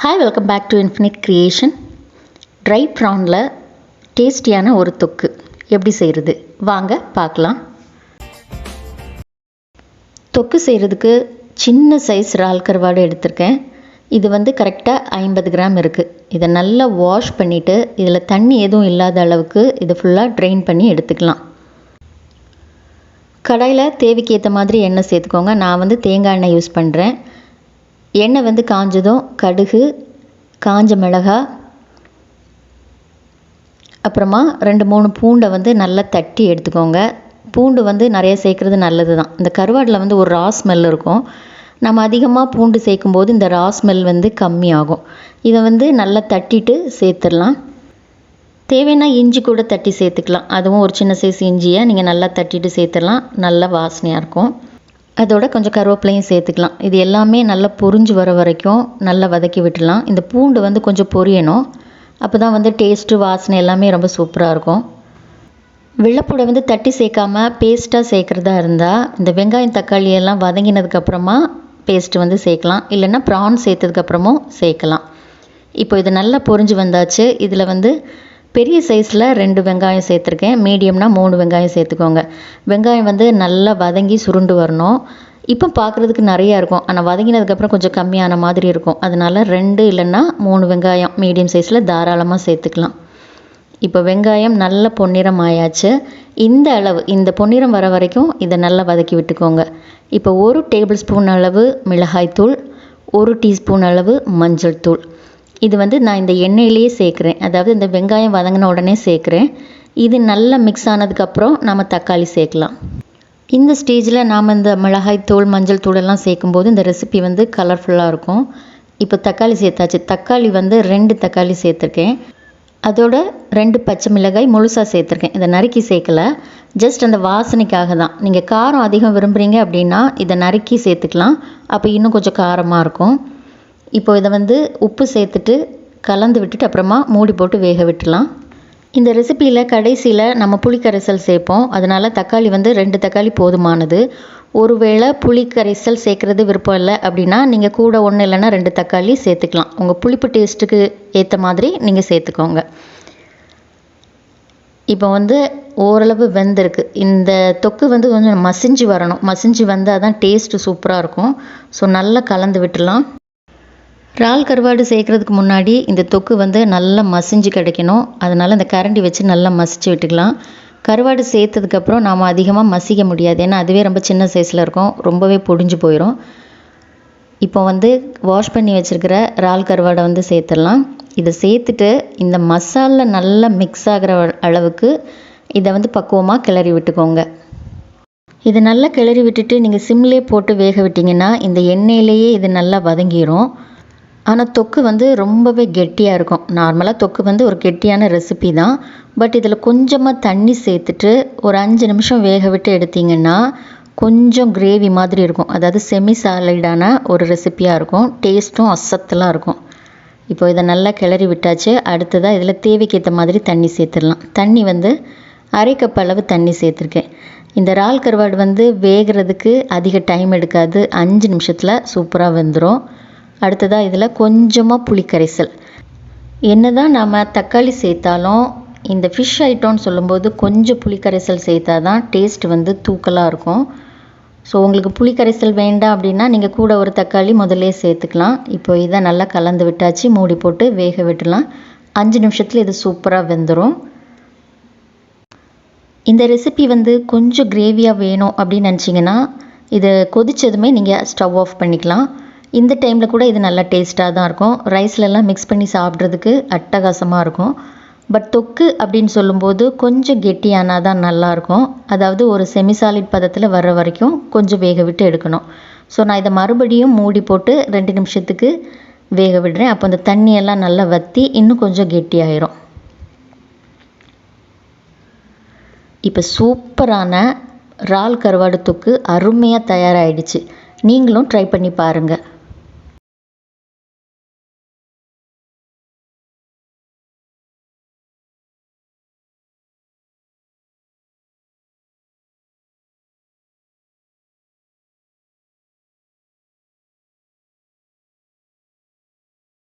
Hi, welcome back to Infinite Creation. Dry prawnல டேஸ்டியான ஒரு தொக்கு எப்படி செய்கிறது வாங்க பார்க்கலாம். தொக்கு செய்கிறதுக்கு சின்ன சைஸ் இறால் கருவாடு எடுத்திருக்கேன். இது வந்து கரெக்டாக 50 கிராம் இருக்குது. இதை நல்லா வாஷ் பண்ணிவிட்டு இதில் தண்ணி எதுவும் இல்லாத அளவுக்கு இதை ஃபுல்லாக ட்ரெயின் பண்ணி எடுத்துக்கலாம். கடாயில் தேவைக்கு ஏற்ற மாதிரி எண்ணெய் சேர்த்துக்கோங்க. நான் வந்து தேங்காய் எண்ணெய் யூஸ் பண்ணுறேன். எண்ணெய் வந்து காஞ்சதும் கடுகு, காஞ்ச மிளகாய், அப்புறமா 2-3 பூண்டை வந்து நல்லா தட்டி எடுத்துக்கோங்க. பூண்டு வந்து நிறைய சேர்க்குறது நல்லது தான். இந்த கருவாடில் வந்து ஒரு ரா ஸ்மெல் இருக்கும். நம்ம அதிகமாக பூண்டு சேர்க்கும்போது இந்த ரா ஸ்மெல் வந்து கம்மியாகும். இதை வந்து நல்லா தட்டிட்டு சேர்த்துடலாம். தேவைன்னா இஞ்சி கூட தட்டி சேர்த்துக்கலாம். அதுவும் ஒரு சின்ன சைஸ் இஞ்சியை நீங்கள் நல்லா தட்டிட்டு சேர்த்துடலாம். நல்ல வாசனையாக இருக்கும். அதோட கொஞ்சம் கருவேப்பிலையும் சேர்த்துக்கலாம். இது எல்லாமே நல்லா பொரிஞ்சு வர வரைக்கும் நல்லா வதக்கி விட்டுடலாம். இந்த பூண்டு வந்து கொஞ்சம் பொரியணும். அப்போ தான் வந்து டேஸ்ட்டு, வாசனை எல்லாமே ரொம்ப சூப்பராக இருக்கும். வெள்ளைப்பூடை வந்து தட்டி சேர்க்காம பேஸ்ட்டாக சேர்க்குறதா இருந்தால் இந்த வெங்காயம், தக்காளி எல்லாம் வதங்கினதுக்கப்புறமா பேஸ்ட்டு வந்து சேர்க்கலாம். இல்லைன்னா ப்ரான் சேர்த்ததுக்கப்புறமும் சேர்க்கலாம். இப்போ இது நல்லா பொரிஞ்சு வந்தாச்சு. இதில் வந்து பெரிய சைஸில் 2 வெங்காயம் சேர்த்துருக்கேன். மீடியம்னா 3 வெங்காயம் சேர்த்துக்கோங்க. வெங்காயம் வந்து நல்லா வதங்கி சுருண்டு வரணும். இப்போ பார்க்குறதுக்கு நிறையா இருக்கும், ஆனால் வதங்கினதுக்கப்புறம் கொஞ்சம் கம்மியான மாதிரி இருக்கும். அதனால் 2 இல்லைன்னா 3 வெங்காயம் மீடியம் சைஸில் தாராளமாக சேர்த்துக்கலாம். இப்போ வெங்காயம் நல்ல பொன்னிறம் ஆயாச்சு. இந்த பொன்னிறம் வர வரைக்கும் இதை நல்லா வதக்கி விட்டுக்கோங்க. இப்போ 1 டேபிள் ஸ்பூன் அளவு மிளகாய்த்தூள், 1 டீஸ்பூன் அளவு மஞ்சள் தூள். இது வந்து நான் இந்த எண்ணெயிலேயே சேர்க்குறேன். அதாவது இந்த வெங்காயம் வதங்கின உடனே சேர்க்குறேன். இது நல்லா மிக்ஸ் ஆனதுக்கப்புறம் நம்ம தக்காளி சேர்க்கலாம். இந்த ஸ்டேஜில் நாம் இந்த மிளகாய்த்தூள், மஞ்சள் தூளெல்லாம் சேர்க்கும்போது இந்த ரெசிபி வந்து கலர்ஃபுல்லாக இருக்கும். இப்போ தக்காளி சேர்த்தாச்சு. தக்காளி வந்து 2 தக்காளி சேர்த்துருக்கேன். அதோட 2 பச்சை மிளகாய் முழுசாக சேர்த்துருக்கேன். இதை நறுக்கி சேர்க்கலை, ஜஸ்ட் அந்த வாசனைக்காக தான். நீங்கள் காரம் அதிகம் விரும்புகிறீங்க அப்படின்னா இதை நறுக்கி சேர்த்துக்கலாம். அப்போ இன்னும் கொஞ்சம் காரமாக இருக்கும். இப்போ இதை வந்து உப்பு சேர்த்துட்டு கலந்து விட்டுட்டு அப்புறமா மூடி போட்டு வேக விட்டுலாம். இந்த ரெசிப்பியில் கடைசியில் நம்ம புளிக்கரைசல் சேர்ப்போம். அதனால் தக்காளி வந்து 2 தக்காளி போதுமானது. ஒருவேளை புளிக்கரைசல் சேர்க்குறது விருப்பம் இல்லை அப்படின்னா நீங்கள் கூட 1 இல்லைன்னா 2 தக்காளி சேர்த்துக்கலாம். உங்கள் புளிப்பு டேஸ்ட்டுக்கு ஏற்ற மாதிரி நீங்கள் சேர்த்துக்கோங்க. இப்போ வந்து ஓரளவு வெந்திருக்கு. இந்த தொக்கு வந்து கொஞ்சம் மசிஞ்சு வரணும். மசிஞ்சு வந்தால் தான் டேஸ்ட்டு சூப்பராக இருக்கும். ஸோ நல்லா கலந்து விட்டுலாம். இறால் கருவாடு சேர்க்குறதுக்கு முன்னாடி இந்த தொக்கு வந்து நல்லா மசிஞ்சு கிடைக்கணும். அதனால் இந்த கரண்டி வச்சு நல்லா மசிச்சு விட்டுக்கலாம். கருவாடு சேர்த்ததுக்கப்புறம் நாம் அதிகமாக மசிக்க முடியாது, ஏன்னா அதுவே ரொம்ப சின்ன சைஸில் இருக்கும், ரொம்பவே பொடிஞ்சு போயிடும். இப்போ வந்து வாஷ் பண்ணி வச்சுருக்கிற இறால் கருவாடை வந்து சேர்த்துடலாம். இதை சேர்த்துட்டு இந்த மசாலா நல்லா மிக்ஸ் ஆகிற அளவுக்கு இதை வந்து பக்குவமாக கிளறி விட்டுக்கோங்க. இதை நல்லா கிளறி விட்டுட்டு நீங்கள் சிம்லேயே போட்டு வேக விட்டிங்கன்னா இந்த எண்ணெயிலேயே இது நல்லா வதங்கிடும். ஆனால் தொக்கு வந்து ரொம்பவே கெட்டியாக இருக்கும். நார்மலாக தொக்கு வந்து ஒரு கெட்டியான ரெசிபி தான். பட் இதில் கொஞ்சமாக தண்ணி சேர்த்துட்டு ஒரு 5 நிமிஷம் வேக விட்டு எடுத்திங்கன்னா கொஞ்சம் கிரேவி மாதிரி இருக்கும். அதாவது செமி சாலிடான ஒரு ரெசிப்பியாக இருக்கும். டேஸ்ட்டும் அசத்தலாக இருக்கும். இப்போ இதை நல்லா கிளறி விட்டாச்சு. அடுத்ததாக இதில் தேவைக்கேற்ற மாதிரி தண்ணி சேர்த்துடலாம். தண்ணி வந்து 1/2 கப் அளவு தண்ணி சேர்த்துருக்கேன். இந்த இறால் கருவாடு வந்து வேகிறதுக்கு அதிக டைம் எடுக்காது. 5 நிமிஷத்தில் சூப்பராக வெந்துடும். அடுத்ததாக இதில் கொஞ்சமாக புளிக்கரைசல். என்ன தான் நம்ம தக்காளி சேர்த்தாலும் இந்த ஃபிஷ் ஐட்டம்னு சொல்லும்போது கொஞ்சம் புளிக்கரைசல் சேர்த்தா தான் டேஸ்ட் வந்து தூக்கலாக இருக்கும். ஸோ உங்களுக்கு புளிக்கரைசல் வேண்டாம் அப்படின்னா நீங்கள் கூட ஒரு தக்காளி முதல்லே சேர்த்துக்கலாம். இப்போ இதை நல்லா கலந்து விட்டாச்சு. மூடி போட்டு வேக விட்டுலாம். 5 நிமிஷத்தில் இது சூப்பராக வெந்துடும். இந்த ரெசிபி வந்து கொஞ்சம் கிரேவியாக வேணும் அப்படின்னு நினச்சிங்கன்னா இது கொதித்ததுமே நீங்கள் ஸ்டவ் ஆஃப் பண்ணிக்கலாம். இந்த டைமில் கூட இது நல்லா டேஸ்ட்டாக தான் இருக்கும். ரைஸ்லலாம் மிக்ஸ் பண்ணி சாப்பிட்றதுக்கு அட்டகாசமாக இருக்கும். பட் தொக்கு அப்படின்னு சொல்லும்போது கொஞ்சம் கெட்டியானால் தான் நல்லாயிருக்கும். அதாவது ஒரு செமிசாலிட் பதத்தில் வர்ற வரைக்கும் கொஞ்சம் வேக விட்டு எடுக்கணும். ஸோ நான் இதை மறுபடியும் மூடி போட்டு 2 நிமிஷத்துக்கு வேக விடுறேன். அப்போ அந்த தண்ணியெல்லாம் நல்லா வற்றி இன்னும் கொஞ்சம் கெட்டியாயிரும். இப்போ சூப்பரான இறால் கருவாடு தொக்கு அருமையாக தயாராகிடுச்சு. நீங்களும் ட்ரை பண்ணி பாருங்கள்.